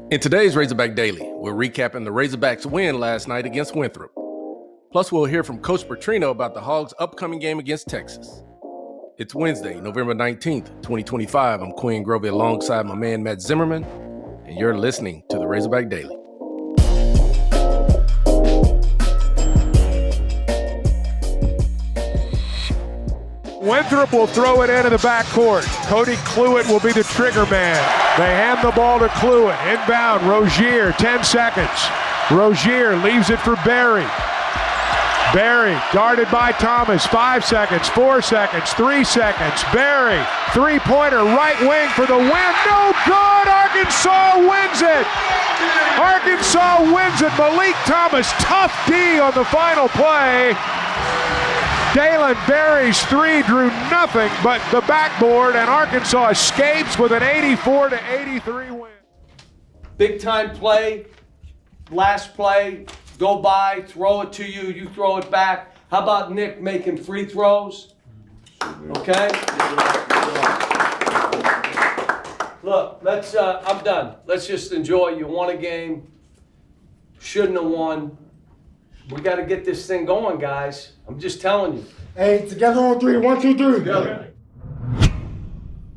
In today's Razorback Daily, we're recapping the Razorbacks' win last night against Winthrop. Plus, we'll hear from Coach Petrino about the Hogs' upcoming game against Texas. It's Wednesday, November 19th, 2025. I'm Quinn Grovey alongside my man Matt Zimmerman, and you're listening to the Razorback Daily. Winthrop will throw it into the backcourt. Cody Cluett will be the trigger man. They hand the ball to Cluett. Inbound, Rozier, 10 seconds. Rozier leaves it for Barry. Barry guarded by Thomas, 5 seconds, 4 seconds, 3 seconds. Barry, three-pointer, right wing for the win. No good! Arkansas wins it! Arkansas wins it. Malik Thomas, tough D on the final play. Dalen Barry's three drew nothing but the backboard, and Arkansas escapes with an 84-83 win. Big time play, last play, go by, throw it to you, you throw it back. How about Nick making free throws? Okay? Look, I'm done. Let's just enjoy. You won a game, shouldn't have won. We got to get this thing going, guys. I'm just telling you. Hey, together on three. 1, 2, 3. Together.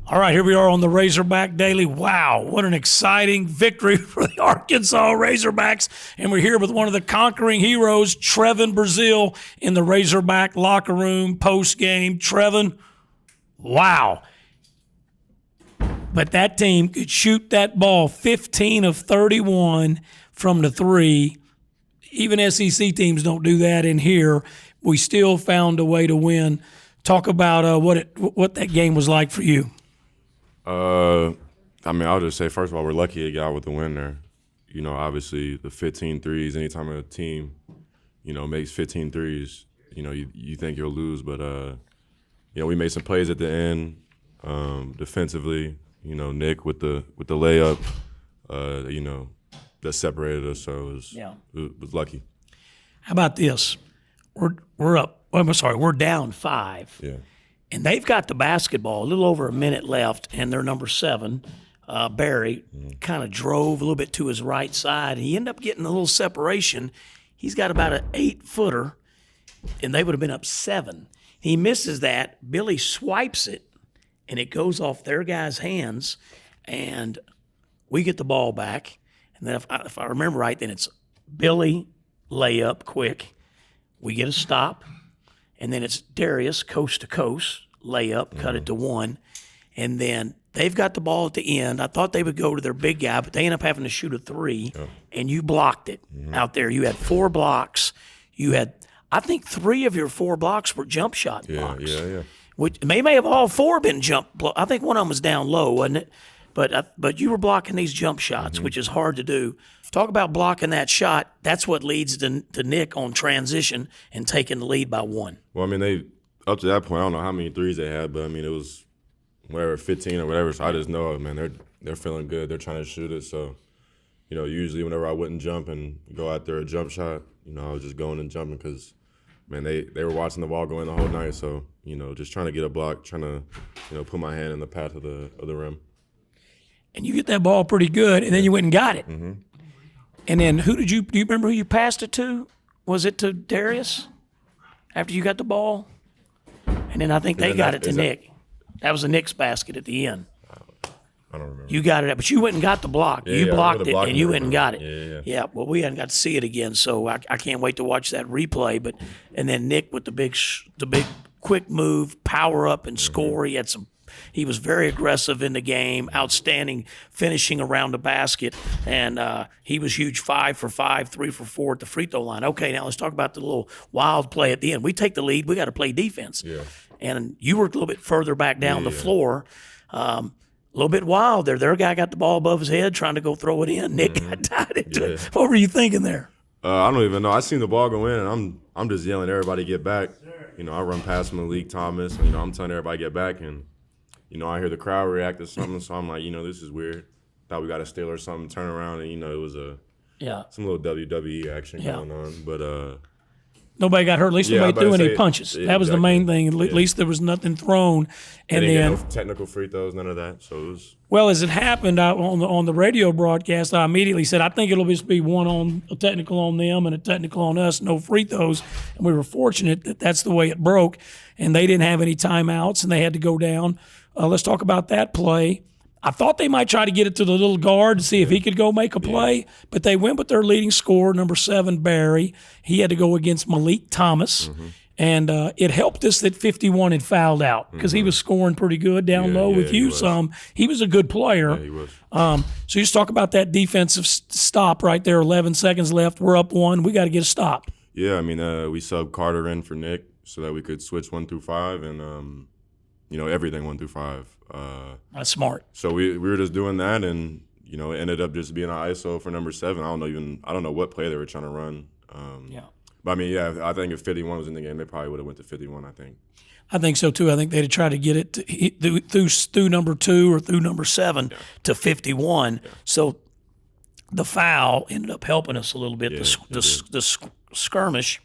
All right, here we are on the Razorback Daily. Wow, what an exciting victory for the Arkansas Razorbacks. And we're here with one of the conquering heroes, Trevon Brazile, in the Razorback locker room post-game. Trevon, wow. But that team could shoot that ball 15 of 31 from the three. Even SEC teams don't do that in here. We still found a way to win. Talk about what that game was like for you. I'll just say, first of all, we're lucky to get out with the win there. You know, obviously the 15 threes, anytime a team, makes 15 threes, you think you'll lose. But, we made some plays at the end defensively. Nick with the layup, that separated us, so it was lucky. How about this? We're up. We're down 5. Yeah. And they've got the basketball, a little over a minute left, and their number 7, Barry, kind of drove a little bit to his right side. He ended up getting a little separation. He's got about an 8-footer, and they would have been up 7. He misses that. Billy swipes it, and it goes off their guy's hands, and we get the ball back. And then if I remember right, then it's Billy layup quick. We get a stop. And then it's Darius coast to coast layup, cut it to 1. And then they've got the ball at the end. I thought they would go to their big guy, but they end up having to shoot a 3. And you blocked it out there. You had 4 blocks. You had, I think 3 of your 4 blocks were jump shot blocks. Yeah. Which may have all 4 been jump. I think one of them was down low, wasn't it? But you were blocking these jump shots, which is hard to do. Talk about blocking that shot. That's what leads to Nick on transition and taking the lead by 1. Well, they up to that point, I don't know how many threes they had, but it was whatever, 15 or whatever. So I just know, they're feeling good. They're trying to shoot it. So, usually whenever I wouldn't jump and go out there a jump shot, I was just going and jumping because, they were watching the ball going the whole night. So, just trying to get a block, trying to, put my hand in the path of the rim. And you get that ball pretty good, and then you went and got it. Mm-hmm. And then do you remember who you passed it to? Was it to Darius after you got the ball? And then I think they got it to Nick. That was a Nick's basket at the end. I don't remember. You got it, but you went and got the block. You blocked it, and you went and got it. Yeah. Well, we hadn't got to see it again, so I can't wait to watch that replay. And then Nick with the big quick move, power up and score. He was very aggressive in the game, outstanding finishing around the basket, and he was huge. 5 for 5, 3 for 4 at the free throw line. Okay, now let's talk about the little wild play at the end. We take the lead. We got to play defense. Yeah. And you were a little bit further back down the floor. A little bit wild there. Their guy got the ball above his head trying to go throw it in. Nick got tied into it. What were you thinking there? I don't even know. I seen the ball go in, and I'm just yelling, everybody get back. I run past Malik Thomas, and, I'm telling everybody get back, and I hear the crowd react to something, so I'm like, this is weird. Thought we got a steal or something, turn around, and, it was some little WWE action going on. But nobody got hurt. At least nobody threw any punches. That was the main thing. At least there was nothing thrown. And then no technical free throws, none of that. So it Well, as it happened on the radio broadcast, I immediately said, I think it'll just be one on a technical on them and a technical on us, no free throws. And we were fortunate that that's the way it broke, and they didn't have any timeouts, and they had to go down. Let's talk about that play. I thought they might try to get it to the little guard to see if he could go make a play, but they went with their leading scorer, number 7, Barry. He had to go against Malik Thomas. And it helped us that 51 had fouled out because he was scoring pretty good down low with you some. He was a good player. Yeah, he was. So you just talk about that defensive stop right there, 11 seconds left. We're up 1. We got to get a stop. Yeah, I mean, we subbed Carter in for Nick so that we could switch 1 through 5 and, everything 1 through 5. That's smart. So we were just doing that, and, it ended up just being an ISO for number 7. I don't know what play they were trying to run. But, I mean, yeah, I think if 51 was in the game, they probably would have went to 51, I think. I think so, too. I think they'd have tried to get it through number 2 or through number 7 to 51. Yeah. So the foul ended up helping us a little bit, the skirmish,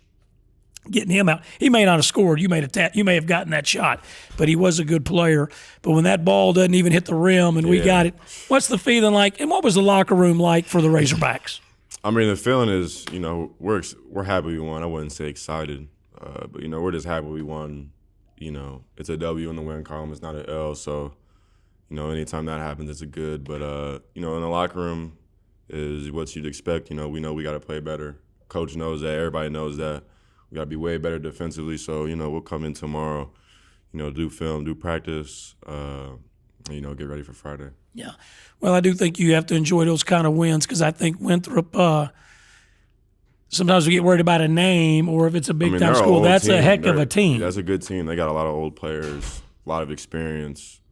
getting him out. He may not have scored. You may have gotten that shot, but he was a good player. But when that ball doesn't even hit the rim and we got it, what's the feeling like? And what was the locker room like for the Razorbacks? I mean, the feeling is, we're happy we won. I wouldn't say excited, but, we're just happy we won. It's a W in the win column. It's not an L. So, anytime that happens, it's a good. But, in the locker room is what you'd expect. We know we got to play better. Coach knows that. Everybody knows that. We got to be way better defensively. So, we'll come in tomorrow, do film, do practice, get ready for Friday. Yeah. Well, I do think you have to enjoy those kind of wins because I think Winthrop, sometimes we get worried about a name or if it's a big-time school. That's a heck of a team. That's a good team. They got a lot of old players, a lot of experience.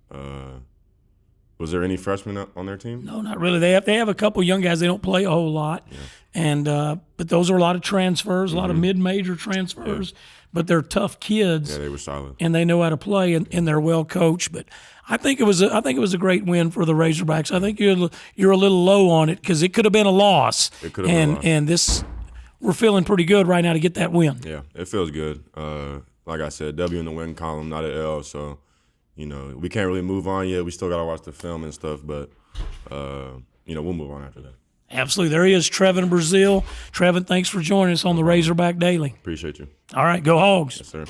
Was there any freshmen on their team? No, not really. They have a couple young guys. They don't play a whole lot, and but those are a lot of transfers, a lot of mid-major transfers. Yeah. But they're tough kids. Yeah, they were solid, and they know how to play, and they're well coached. But I think it was a great win for the Razorbacks. I think you're a little low on it because it could have been a loss. It could have been a loss. And this, we're feeling pretty good right now to get that win. Yeah, it feels good. Like I said, W in the win column, not an L. So, we can't really move on yet. We still got to watch the film and stuff, but, we'll move on after that. Absolutely. There he is, Trevon Brazile. Trevon, thanks for joining us on the Razorback Daily. Appreciate you. All right, go Hogs. Yes, sir.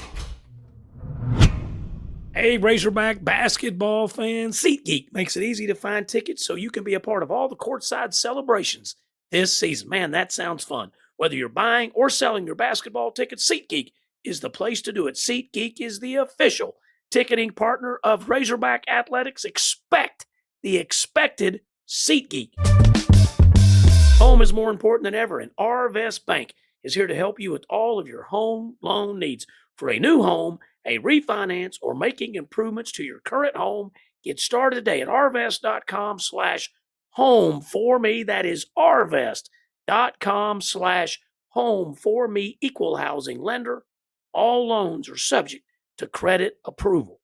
Hey, Razorback basketball fans, SeatGeek makes it easy to find tickets so you can be a part of all the courtside celebrations this season. Man, that sounds fun. Whether you're buying or selling your basketball tickets, SeatGeek is the place to do it. SeatGeek is the official ticketing partner of Razorback Athletics. Expect the expected SeatGeek. Home is more important than ever, and Arvest Bank is here to help you with all of your home loan needs. For a new home, a refinance, or making improvements to your current home, get started today at arvest.com/home for me. That is arvest.com/home for me. Equal housing lender. All loans are subject to credit approval.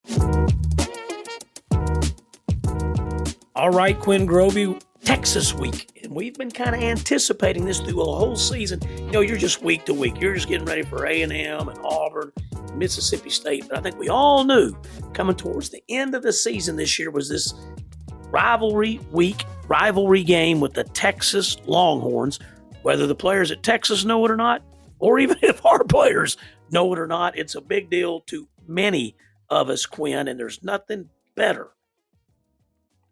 All right, Quinn Grovey, Texas week. And we've been kind of anticipating this through a whole season. You're just week to week. You're just getting ready for A&M and Auburn, Mississippi State. But I think we all knew coming towards the end of the season this year was this rivalry game with the Texas Longhorns. Whether the players at Texas know it or not, or even if our players know it or not, it's a big deal to many of us, Quinn, and there's nothing better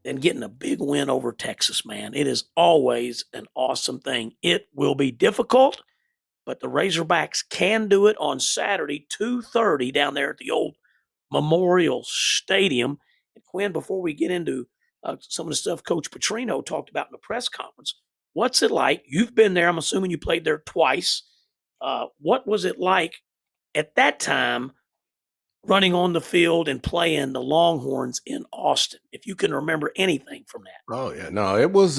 than getting a big win over Texas, man. It is always an awesome thing. It will be difficult, but the Razorbacks can do it on Saturday, 2:30, down there at the old Memorial Stadium. And Quinn, before we get into some of the stuff Coach Petrino talked about in the press conference, what's it like? You've been there. I'm assuming you played there twice. What was it like at that time running on the field and playing the Longhorns in Austin, if you can remember anything from that? Oh yeah, no, it was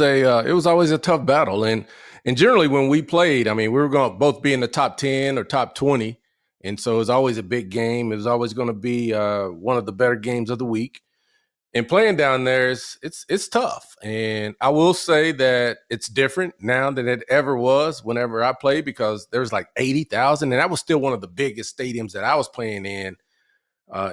always a tough battle, and generally when we played, I mean, we were going to both be in the top 10 or top 20, and so it was always a big game. It was always going to be one of the better games of the week. And playing down there it's tough, and I will say that it's different now than it ever was whenever I played because there's like 80,000, and that was still one of the biggest stadiums that I was playing in.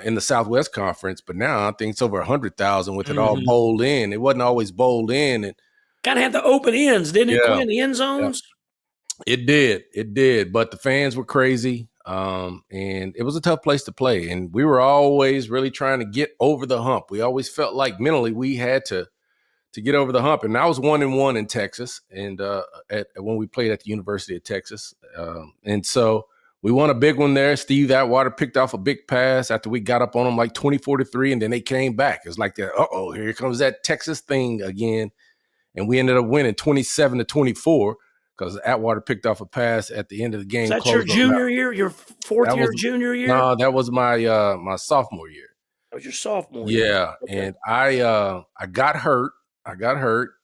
in the Southwest Conference, but now I think it's over 100,000 with it all Mhm. bowled in. It wasn't always bowled in, and Kind of had the open ends, didn't it, yeah, Quinn? The end yeah, zones. it did. But the fans were crazy, and it was a tough place to play. And we were always really trying to get over the hump. We always felt like mentally we had to get over the hump. And I was 1-1 in Texas, and when we played at the University of Texas, and so we won a big one there. Steve Atwater picked off a big pass after we got up on them like 24-3, and then they came back. It's like that. Here comes that Texas thing again, and we ended up winning 27-24 because Atwater picked off a pass at the end of the Was game. that your Closed them out. junior year, your fourth That year was junior year? no, that was my sophomore year. That was your sophomore year. Yeah, Okay. and I got hurt.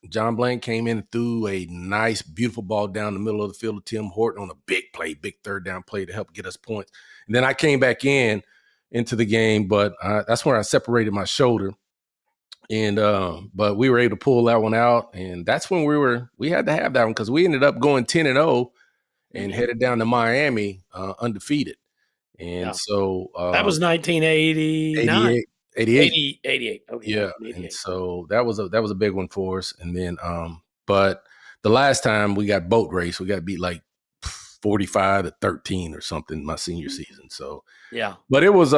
John Blaine came in and threw a nice, beautiful ball down the middle of the field to Tim Horton on a big play, big third down play to help get us points. And then I came back into the game, but that's where I separated my shoulder. And but we were able to pull that one out, and that's when we had to have that one because we ended up going 10-0 and headed down to Miami undefeated. And Yeah. so That was 1989. 88, 88. 88. Okay. Yeah, 88. and so that was a big one for us. And then, but the last time we got boat race, we got beat like 45-13 or something my senior season. So, Yeah. but it was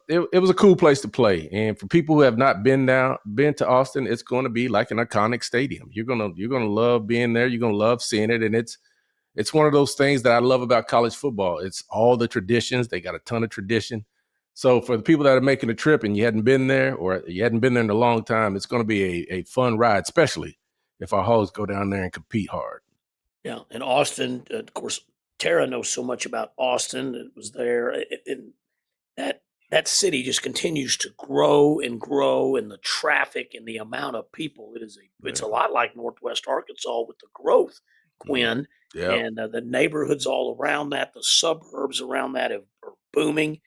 it was a cool place to play. And for people who have not been to Austin, it's going to be like an iconic stadium. You're gonna love being there. You're gonna love seeing it, and it's one of those things that I love about college football. It's all the traditions. They got a ton of tradition. So for the people that are making a trip and you hadn't been there or you hadn't been there in a long time, it's going to be a fun ride, especially if our Hogs go down there and compete hard. Yeah. And Austin, of course, Tara knows so much about Austin. It was there. And that city just continues to grow and grow, and the traffic and the amount of people. It's a lot like Northwest Arkansas with the growth, Quinn. Yeah. And the neighborhoods all around that, the suburbs around that are booming.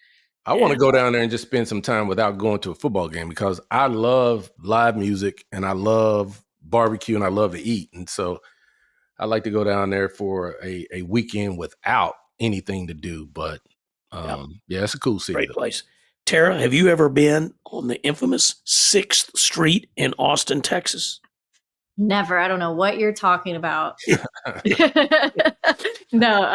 I want to And go down there and just spend some time without going to a football game because I love live music and I love barbecue and I love to eat. And so I like to go down there for a weekend without anything to do. But yeah, it's a cool city. great place. Tara, have you ever been on the infamous 6th Street in Austin, Texas? Never. I don't know what you're talking about. No,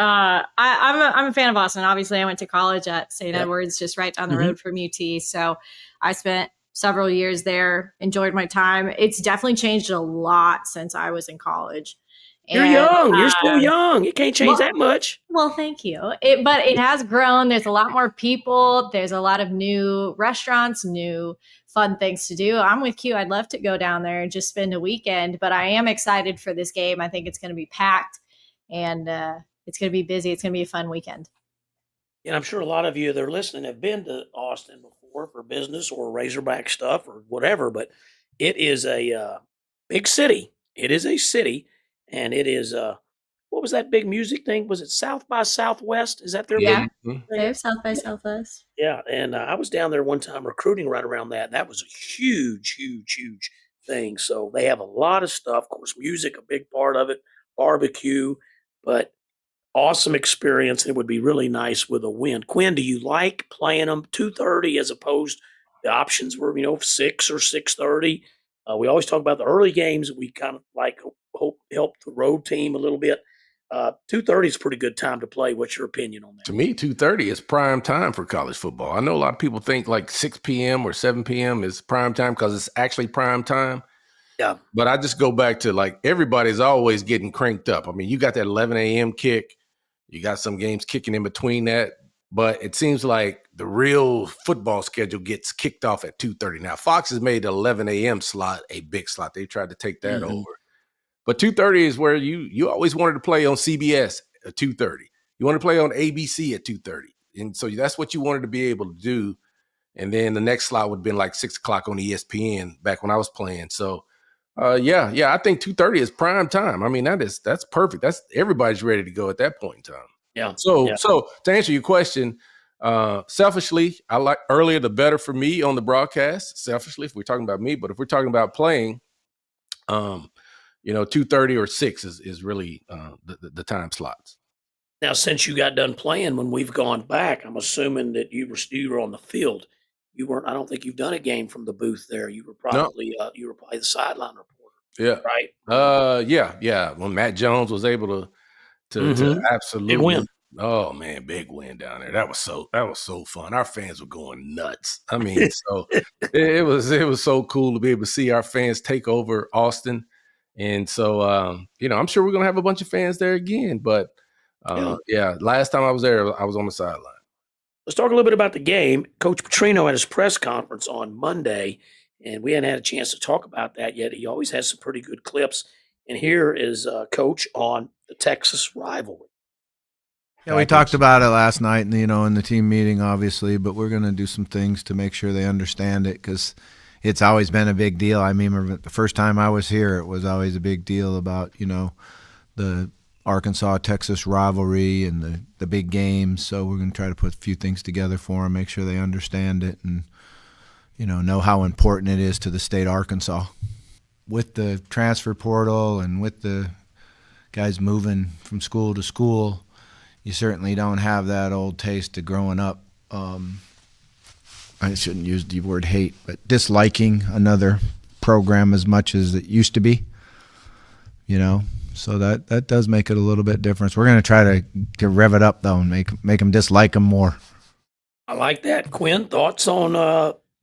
I'm a fan of Austin. Obviously, I went to college at St. Edward's, just right down the road from UT. So I spent several years there, enjoyed my time. It's definitely changed a lot since I was in college. You're And, young. You're still young. It can't change that much. Well, thank you. But it has grown. There's a lot more people. There's a lot of new restaurants, new fun things to do. I'm with you. I'd love to go down there and just spend a weekend, but I am excited for this game. I think it's going to be packed and it's going to be busy. It's going to be a fun weekend. And I'm sure a lot of you that are listening have been to Austin before for business or Razorback stuff or whatever, but it is a big city. It is a city, and it is what was that big music thing? Was it South by Southwest? Is that their Yeah. big Mhm. thing? They're South by Southwest. Yeah, and I was down there one time recruiting right around that. That was a huge, huge, huge thing. So they have a lot of stuff. Of course, music, a big part of it, barbecue, but awesome experience. It would be really nice with a win. Quinn, do you like playing them 2:30 as opposed the options were 6 or 6:30? We always talk about the early games. We kind of like help the road team a little bit. 2:30 is a pretty good time to play. What's your opinion on that? To me, 2:30 is prime time for college football. I know a lot of people think like 6 p.m. or 7 p.m. is prime time because it's actually prime time. Yeah. But I just go back to like everybody's always getting cranked up. I mean, you got that 11 a.m. kick. You got some games kicking in between that. But it seems like the real football schedule gets kicked off at 2:30. Now, Fox has made the 11 a.m. slot a big slot. They tried to take that over. But 2:30 is where you always wanted to play on CBS at 2:30. You want to play on ABC at 2:30. And so that's what you wanted to be able to do. And then the next slot would have been like 6 o'clock on ESPN back when I was playing. So yeah, I think 2:30 is prime time. I mean, that's perfect. That's everybody's ready to go at that point in time. Yeah. So to answer your question, selfishly, I like earlier the better for me on the broadcast. Selfishly, if we're talking about me, but if we're talking about playing, 2:30 or 6 is really the time slots. Now, since you got done playing when we've gone back, I'm assuming that you were on the field you weren't. I don't think you've done a game from the booth there. You were No, probably the sideline reporter, yeah, right? yeah. When Matt Jones was able to Mm-hmm. Big absolutely, win. oh man, big win down there. That was so fun. Our fans were going nuts. I mean, so it was so cool to be able to see our fans take over Austin, and so I'm sure we're gonna have a bunch of fans there again. But Yeah. yeah, last time I was there, I was on the sideline. Let's talk a little bit about the game. Coach Petrino had his press conference on Monday, and we hadn't had a chance to talk about that yet. He always has some pretty good clips. And here is Coach on the Texas rivalry. Yeah, we talked about it last night, in the team meeting, obviously, but we're going to do some things to make sure they understand it because it's always been a big deal. I remember the first time I was here, it was always a big deal about, the Arkansas-Texas rivalry and the big games. So we're going to try to put a few things together for them, make sure they understand it and, know how important it is to the state of Arkansas. With the transfer portal and with the guys moving from school to school, you certainly don't have that old taste of growing up. I shouldn't use the word hate, but disliking another program as much as it used to be, So that does make it a little bit different. We're going to try to rev it up, though, and make them dislike them more. I like that. Quinn, thoughts on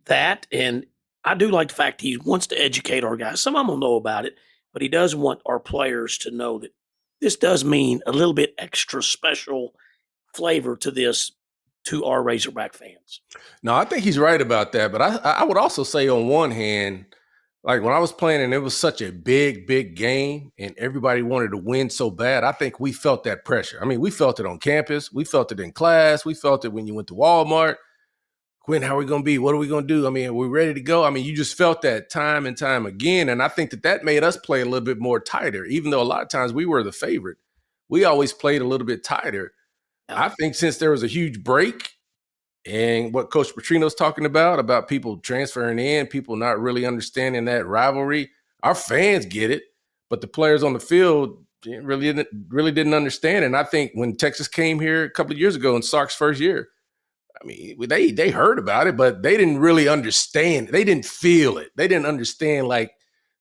that? And I do like the fact he wants to educate our guys. Some of them will know about it, but he does want our players to know that this does mean a little bit extra special flavor to this to our Razorback fans. No, I think he's right about that. But I would also say on one hand, like when I was playing and it was such a big game and everybody wanted to win so bad, I think we felt that pressure. I mean, we felt it on campus. We felt it in class. We felt it when you went to Walmart. Quinn, how are we going to be? What are we going to do? I mean, are we ready to go? I mean, you just felt that time and time again. And I think that made us play a little bit more tighter, even though a lot of times we were the favorite. We always played a little bit tighter. I think since there was a huge break and what Coach Petrino's talking about people transferring in, people not really understanding that rivalry, our fans get it, but the players on the field really didn't understand. And I think when Texas came here a couple of years ago in Sark's first year, I mean, they heard about it, but they didn't really understand. They didn't feel it. They didn't understand like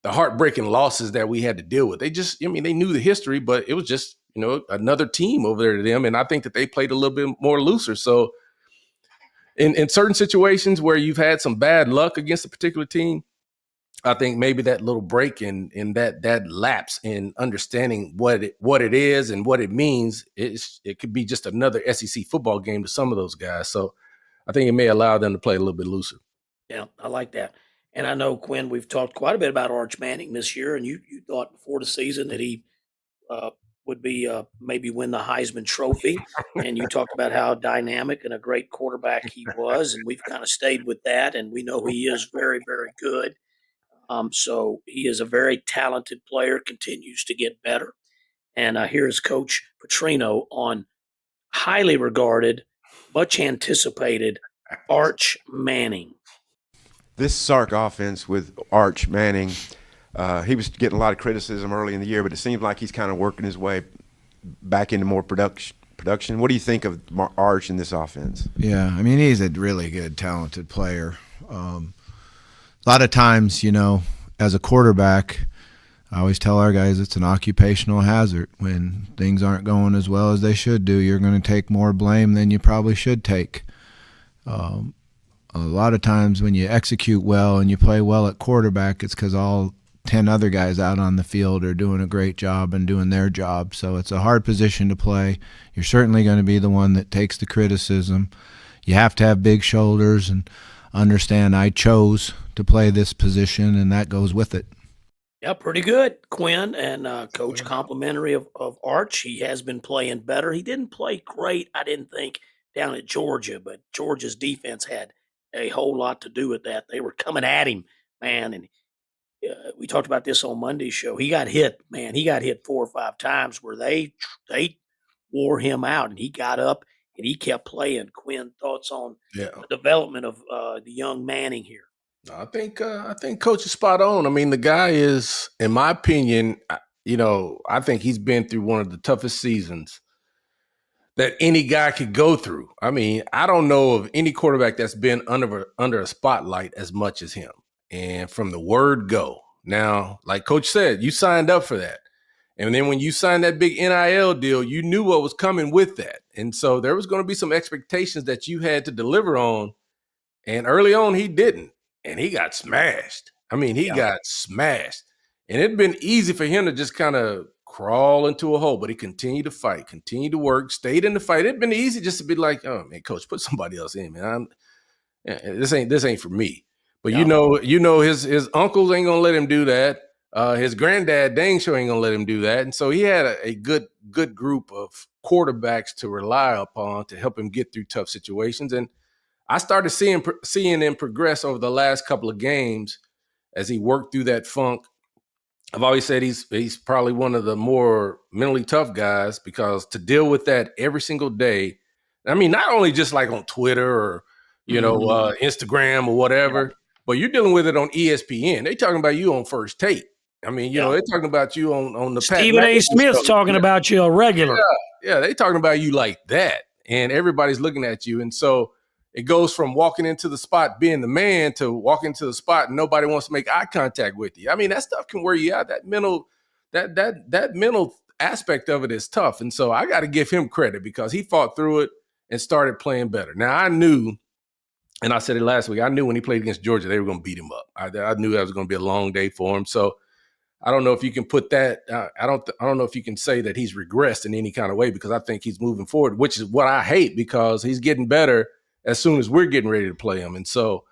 the heartbreaking losses that we had to deal with. They knew the history, but it was just, another team over there to them. And I think that they played a little bit more looser. So in certain situations where you've had some bad luck against a particular team, I think maybe that little break in that lapse in understanding what it is and what it means, it could be just another SEC football game to some of those guys. So I think it may allow them to play a little bit looser. Yeah, I like that. And I know, Quinn, we've talked quite a bit about Arch Manning this year, and you thought before the season that he would be maybe win the Heisman Trophy. And you talked about how dynamic and a great quarterback he was, and we've kind of stayed with that. And we know he is very, very good. So he is a very talented player, continues to get better. And here's Coach Petrino on highly regarded, much anticipated Arch Manning. This Sark offense with Arch Manning, he was getting a lot of criticism early in the year, but it seems like he's kind of working his way back into more production. What do you think of Arch in this offense? Yeah, I mean, he's a really good, talented player. A lot of times, as a quarterback, I always tell our guys it's an occupational hazard. When things aren't going as well as they should do, you're going to take more blame than you probably should take. A lot of times when you execute well and you play well at quarterback, it's because all 10 other guys out on the field are doing a great job and doing their job. So it's a hard position to play. You're certainly going to be the one that takes the criticism. You have to have big shoulders and understand I chose to play this position, and that goes with it. Yeah, pretty good, Quinn. And Coach complimentary of Arch. He has been playing better. He didn't play great, I didn't think, down at Georgia, but Georgia's defense had a whole lot to do with that. They were coming at him, man, and we talked about this on Monday's show. He got hit, man. He got hit 4 or 5 times where they wore him out, and he got up and he kept playing. Quinn, thoughts on the development of the young Manning here? I think Coach is spot on. I mean, the guy is, in my opinion, I think he's been through one of the toughest seasons that any guy could go through. I mean, I don't know of any quarterback that's been under a spotlight as much as him. And from the word go. Now, like Coach said, you signed up for that. And then when you signed that big NIL deal, you knew what was coming with that. And so there was going to be some expectations that you had to deliver on. And early on, he didn't. And he got smashed. I mean, he got smashed. And it'd been easy for him to just kind of crawl into a hole, but he continued to fight, continued to work, stayed in the fight. It'd been easy just to be like, oh man, coach, put somebody else in, man. This ain't for me. But you know his uncles ain't gonna let him do that. His granddad dang sure ain't gonna let him do that. And so he had a good group of quarterbacks to rely upon to help him get through tough situations. And I started seeing him progress over the last couple of games as he worked through that funk. I've always said he's probably one of the more mentally tough guys because to deal with that every single day. I mean, not only just like on Twitter or Instagram or whatever, but you're dealing with it on ESPN. They talking about you on First Take. I mean, you know, they're talking about you on the Stephen A. Smith's talking about you a regular. Yeah, they talking about you like that, and everybody's looking at you, and so it goes from walking into the spot being the man to walking into the spot and nobody wants to make eye contact with you. I mean, that stuff can wear you out. That mental aspect of it is tough. And so I got to give him credit because he fought through it and started playing better. Now I knew, and I said it last week, I knew when he played against Georgia, they were going to beat him up. I knew that was going to be a long day for him. So I don't know if you can put that. I don't know if you can say that he's regressed in any kind of way because I think he's moving forward, which is what I hate because he's getting better as soon as we're getting ready to play him. And so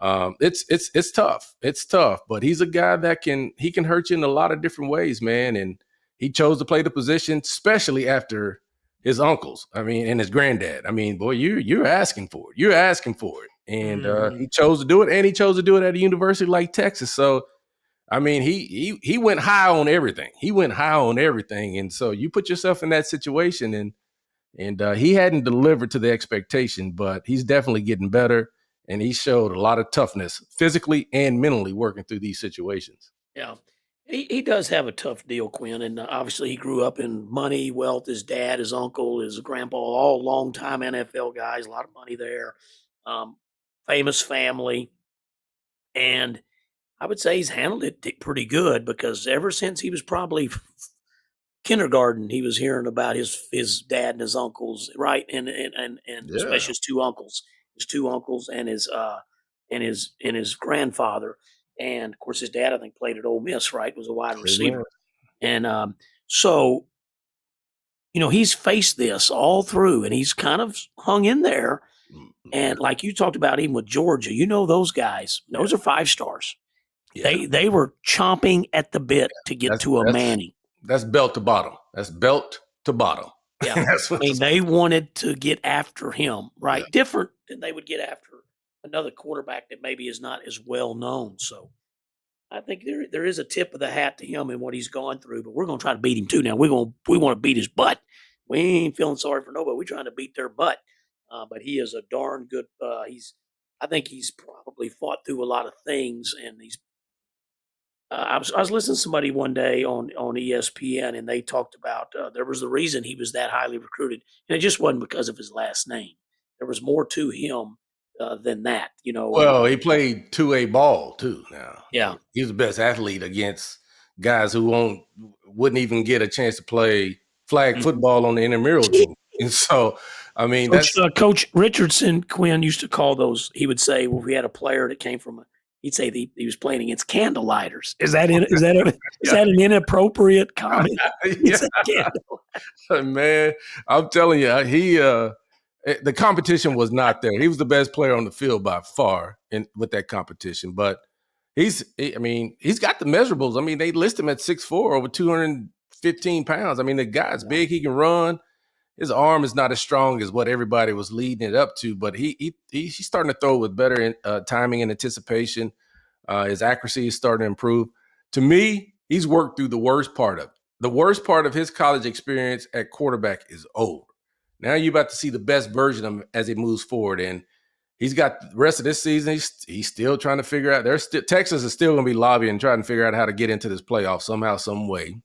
it's tough. It's tough, but he's a guy that can hurt you in a lot of different ways, man. And he chose to play the position, especially after his uncles. I mean, and his granddad. I mean, boy, you're asking for it. You're asking for it. And he chose to do it, and he chose to do it at a university like Texas. So I mean, he went high on everything. He went high on everything. And so you put yourself in that situation and he hadn't delivered to the expectation, but he's definitely getting better. And he showed a lot of toughness physically and mentally working through these situations. Yeah. He does have a tough deal, Quinn. And obviously he grew up in money, wealth. His dad, his uncle, his grandpa, all longtime NFL guys, a lot of money there. Famous family. And I would say he's handled it pretty good because ever since he was probably kindergarten, he was hearing about his dad and his uncles, right? And especially his two uncles and his grandfather. And of course his dad, I think, played at Ole Miss, right? Was a wide receiver. And so, you know, he's faced this all through and he's kind of hung in there. And like you talked about, even with Georgia, you know, those guys, those are 5 stars. Yeah. They were chomping at the bit to get to a Manning. That's belt to bottom. That's belt to bottom. Yeah. I mean, they wanted to get after him, right? Yeah. Different than they would get after another quarterback that maybe is not as well known. So I think there is a tip of the hat to him and what he's gone through, but we're going to try to beat him too. Now we want to beat his butt. We ain't feeling sorry for nobody. We're trying to beat their butt. But he is a darn good, I think he's probably fought through a lot of things and he's, I was listening to somebody one day on ESPN, and they talked about there was the reason he was that highly recruited, and it just wasn't because of his last name. There was more to him than that, you know. Well, he played 2A ball too. Now, yeah, he was the best athlete against guys who wouldn't even get a chance to play flag football on the intramural team. And so, I mean, Coach Richardson, Quinn, used to call those. He would say, well, if we had a player that came from he'd say he was playing against candlelighters. Is that an inappropriate comment? Man, I'm telling you, the competition was not there. He was the best player on the field by far with that competition. But he's got the measurables. I mean, they list him at 6'4", over 215 pounds. I mean, the guy's big. He can run. His arm is not as strong as what everybody was leading it up to, but he's starting to throw with better timing and anticipation. His accuracy is starting to improve. To me, he's worked through the worst part of it. The worst part of his college experience at quarterback is over. Now you're about to see the best version of him as he moves forward, and he's got the rest of this season. He's still trying to figure out. Texas is still going to be lobbying, trying to figure out how to get into this playoff somehow, some way,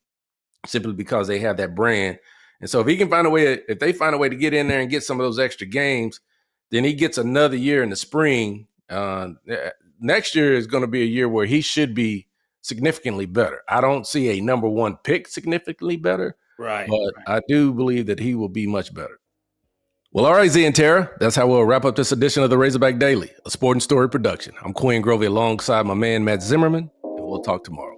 simply because they have that brand. And so if he can find a way, if they find a way to get in there and get some of those extra games, then he gets another year in the spring. Next year is going to be a year where he should be significantly better. I don't see a number one pick significantly better, Right. but I do believe that he will be much better. Well, all right, Z and Tara, that's how we'll wrap up this edition of the Razorback Daily, a Sport and Story production. I'm Quinn Grovey alongside my man, Matt Zimmerman, and we'll talk tomorrow.